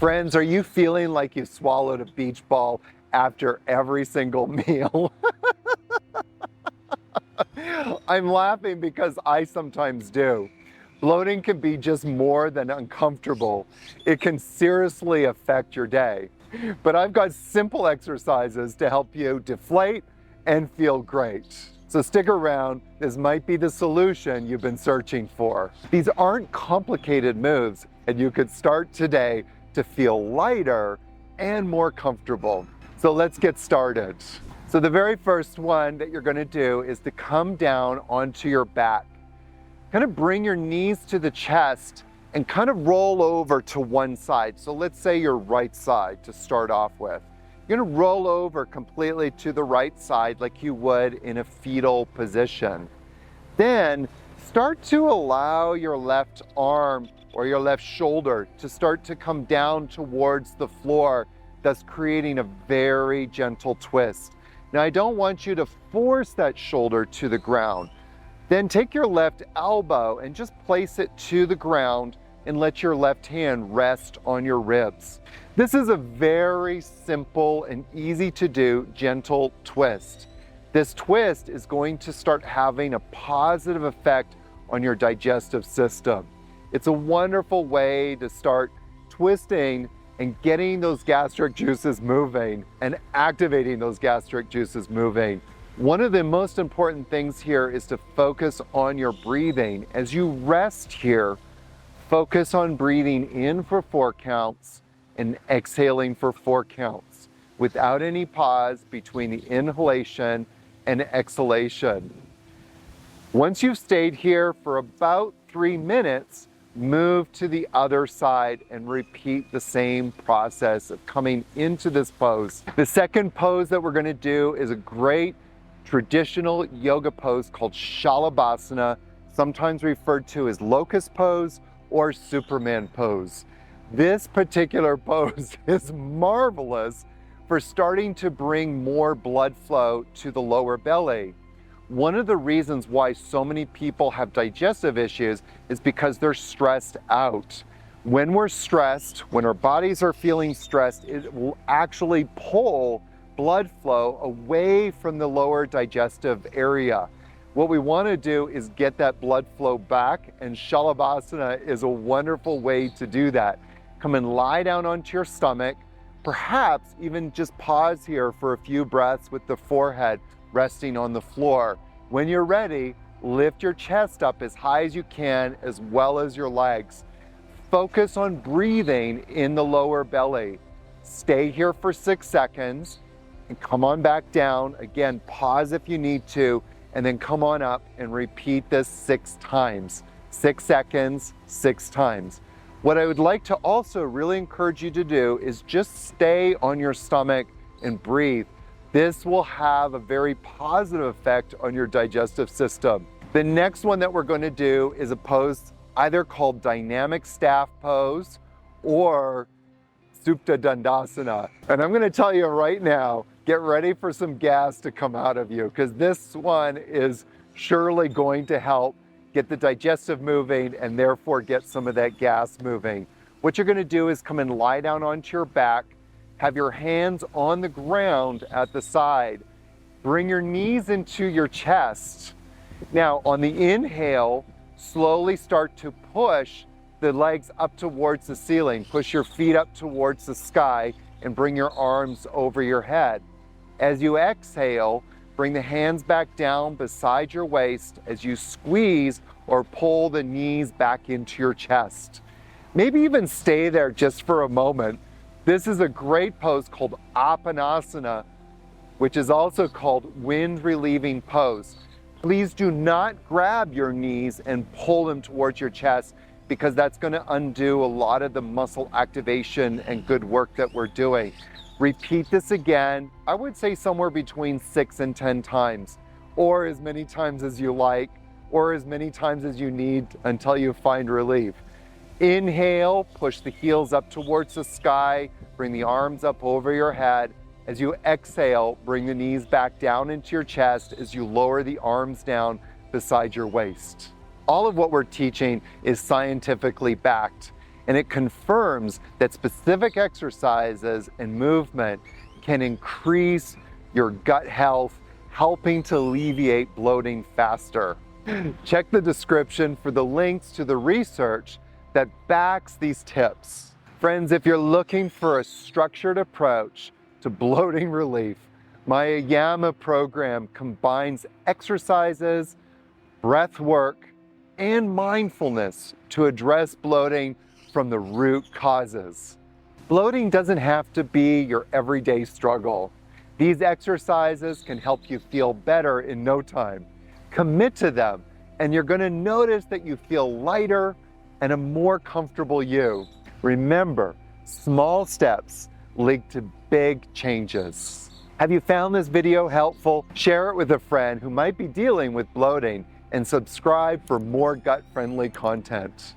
Friends, are you feeling like you swallowed a beach ball after every single meal? I'm laughing because I sometimes do. Bloating can be just more than uncomfortable. It can seriously affect your day. But I've got simple exercises to help you deflate and feel great. So stick around, this might be the solution you've been searching for. These aren't complicated moves, and you could start today to feel lighter and more comfortable. So let's get started. So the very first one that you're gonna do is to come down onto your back. Kind of bring your knees to the chest and kind of roll over to one side. So let's say your right side to start off with. You're gonna roll over completely to the right side like you would in a fetal position. Then start to allow your left arm or your left shoulder to start to come down towards the floor, thus creating a very gentle twist. Now I don't want you to force that shoulder to the ground. Then take your left elbow and just place it to the ground and let your left hand rest on your ribs. This is a very simple and easy to do gentle twist. This twist is going to start having a positive effect on your digestive system. It's a wonderful way to start twisting and getting those gastric juices moving and activating those gastric juices moving. One of the most important things here is to focus on your breathing. As you rest here, focus on breathing in for 4 counts and exhaling for 4 counts without any pause between the inhalation and exhalation. Once you've stayed here for about 3 minutes, move to the other side and repeat the same process of coming into this pose. The second pose that we're gonna do is a great traditional yoga pose called Shalabhasana, sometimes referred to as locust pose or Superman pose. This particular pose is marvelous for starting to bring more blood flow to the lower belly. One of the reasons why so many people have digestive issues is because they're stressed out. When we're stressed, when our bodies are feeling stressed, it will actually pull blood flow away from the lower digestive area. What we want to do is get that blood flow back, and Shalabhasana is a wonderful way to do that. Come and lie down onto your stomach, perhaps even just pause here for a few breaths with the forehead resting on the floor. When you're ready, lift your chest up as high as you can, as well as your legs. Focus on breathing in the lower belly. Stay here for 6 seconds and come on back down. Again, pause if you need to, and then come on up and repeat this 6 times. 6 seconds, 6 times. What I would like to also really encourage you to do is just stay on your stomach and breathe. This will have a very positive effect on your digestive system. The next one that we're going to do is a pose either called dynamic staff pose or Supta Dandasana. And I'm going to tell you right now, get ready for some gas to come out of you, because this one is surely going to help get the digestive moving and therefore get some of that gas moving. What you're going to do is come and lie down onto your back. Have your hands on the ground at the side. Bring your knees into your chest. Now, on the inhale, slowly start to push the legs up towards the ceiling. Push your feet up towards the sky and bring your arms over your head. As you exhale, bring the hands back down beside your waist as you squeeze or pull the knees back into your chest. Maybe even stay there just for a moment. This is a great pose called Apanasana, which is also called wind relieving pose. Please do not grab your knees and pull them towards your chest, because that's going to undo a lot of the muscle activation and good work that we're doing. Repeat this again, I would say somewhere between 6 and 10 times, or as many times as you like, or as many times as you need until you find relief. Inhale, push the heels up towards the sky, bring the arms up over your head. As you exhale, bring the knees back down into your chest as you lower the arms down beside your waist. All of what we're teaching is scientifically backed. and it confirms that specific exercises and movement can increase your gut health, helping to alleviate bloating faster. Check the description for the links to the research that backs these tips. Friends, if you're looking for a structured approach to bloating relief, my Yama program combines exercises, breath work, and mindfulness to address bloating from the root causes. Bloating doesn't have to be your everyday struggle. These exercises can help you feel better in no time. Commit to them, and you're going to notice that you feel lighter and a more comfortable you. Remember, small steps lead to big changes. Have you found this video helpful? Share it with a friend who might be dealing with bloating, and subscribe for more gut-friendly content.